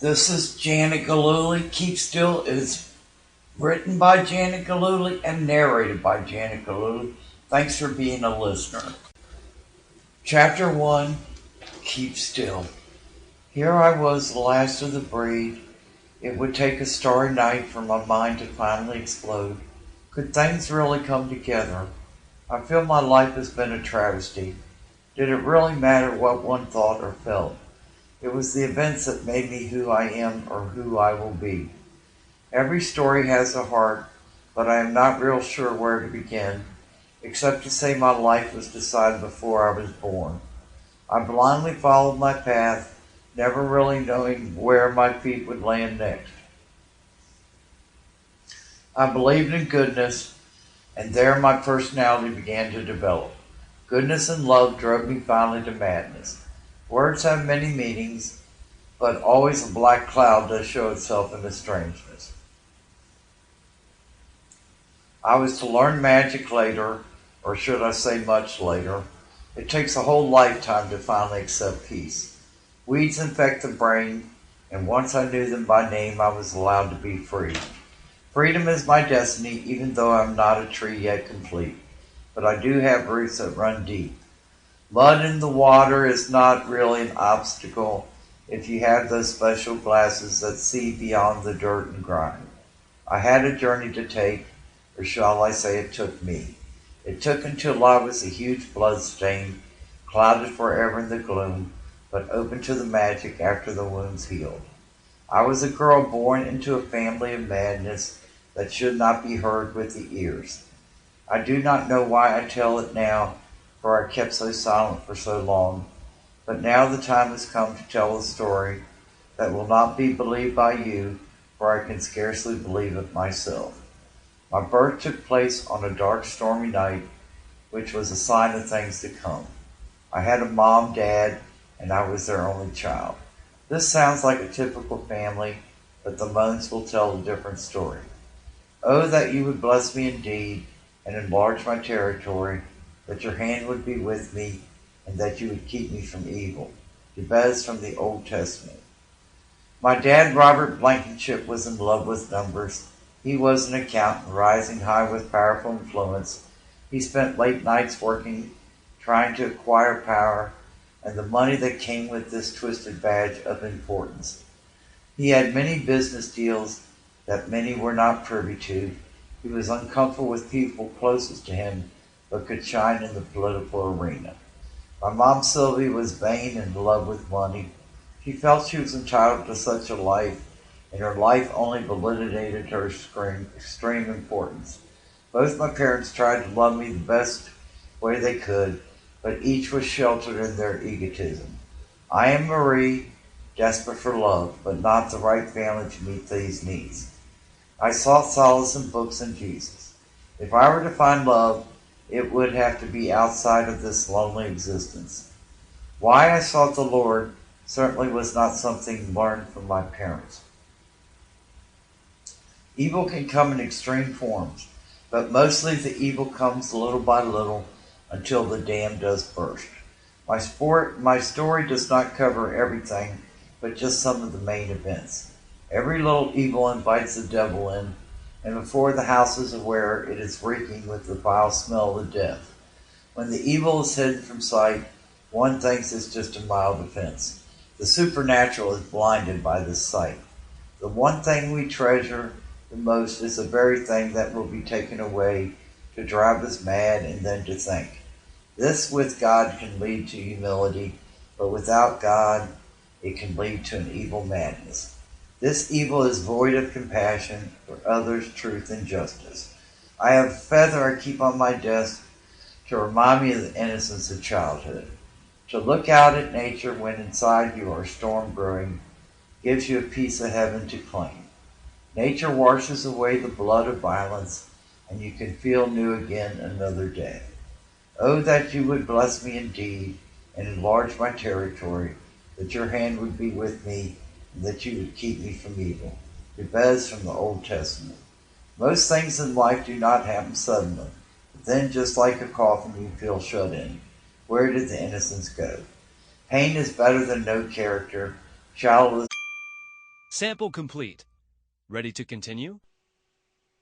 This is Janet Gillooly. Keep Still is written by Janet Gillooly and narrated by Janet Gillooly. Thanks for being a listener. Chapter 1, Keep Still. Here I was, the last of the breed. It would take a starry night for my mind to finally explode. Could things really come together? I feel my life has been a travesty. Did it really matter what one thought or felt? It was the events that made me who I am or who I will be. Every story has a heart, but I am not real sure where to begin, except to say my life was decided before I was born. I blindly followed my path, never really knowing where my feet would land next. I believed in goodness, and there my personality began to develop. Goodness and love drove me finally to madness. Words have many meanings, but always a black cloud does show itself in the strangeness. I was to learn magic later, or should I say much later. It takes a whole lifetime to finally accept peace. Weeds infect the brain, and once I knew them by name, I was allowed to be free. Freedom is my destiny, even though I'm not a tree yet complete. But I do have roots that run deep. Mud in the water is not really an obstacle if you have those special glasses that see beyond the dirt and grime. I had a journey to take, or shall I say it took me. It took until I was a huge bloodstain, clouded forever in the gloom, but open to the magic after the wounds healed. I was a girl born into a family of madness that should not be heard with the ears. I do not know why I tell it now, for I kept so silent for so long, but now the time has come to tell a story that will not be believed by you, for I can scarcely believe it myself. My birth took place on a dark, stormy night, which was a sign of things to come. I had a mom, dad, and I was their only child. This sounds like a typical family, but the moans will tell a different story. Oh, that you would bless me indeed and enlarge my territory, that your hand would be with me, and that you would keep me from evil. Jabez from the Old Testament. My dad, Robert Blankenship, was in love with numbers. He was an accountant, rising high with powerful influence. He spent late nights working, trying to acquire power, and the money that came with this twisted badge of importance. He had many business deals that many were not privy to. He was uncomfortable with people closest to him, but could shine in the political arena. My mom, Sylvie, was vain and in love with money. She felt she was entitled to such a life, and her life only validated her extreme importance. Both my parents tried to love me the best way they could, but each was sheltered in their egotism. I am Marie, desperate for love, but not the right family to meet these needs. I sought solace in books and Jesus. If I were to find love, it would have to be outside of this lonely existence. Why I sought the Lord certainly was not something learned from my parents. Evil can come in extreme forms, but mostly the evil comes little by little until the dam does burst. My story does not cover everything, but just some of the main events. Every little evil invites the devil in, and before the house is aware, it is reeking with the vile smell of death. When the evil is hidden from sight, one thinks it's just a mild offense. The supernatural is blinded by this sight. The one thing we treasure the most is the very thing that will be taken away to drive us mad and then to think. This with God can lead to humility, but without God, it can lead to an evil madness. This evil is void of compassion for others, truth, and justice. I have a feather I keep on my desk to remind me of the innocence of childhood. To look out at nature when inside you are storm brewing gives you a piece of heaven to claim. Nature washes away the blood of violence, and you can feel new again another day. Oh, that you would bless me indeed and enlarge my territory, that your hand would be with me, and that you would keep me from evil. Jabez from the Old Testament. Most things in life do not happen suddenly. But then, just like a coffin, you feel shut in. Where did the innocence go? Pain is better than no character. Shallow Sample complete. Ready to continue?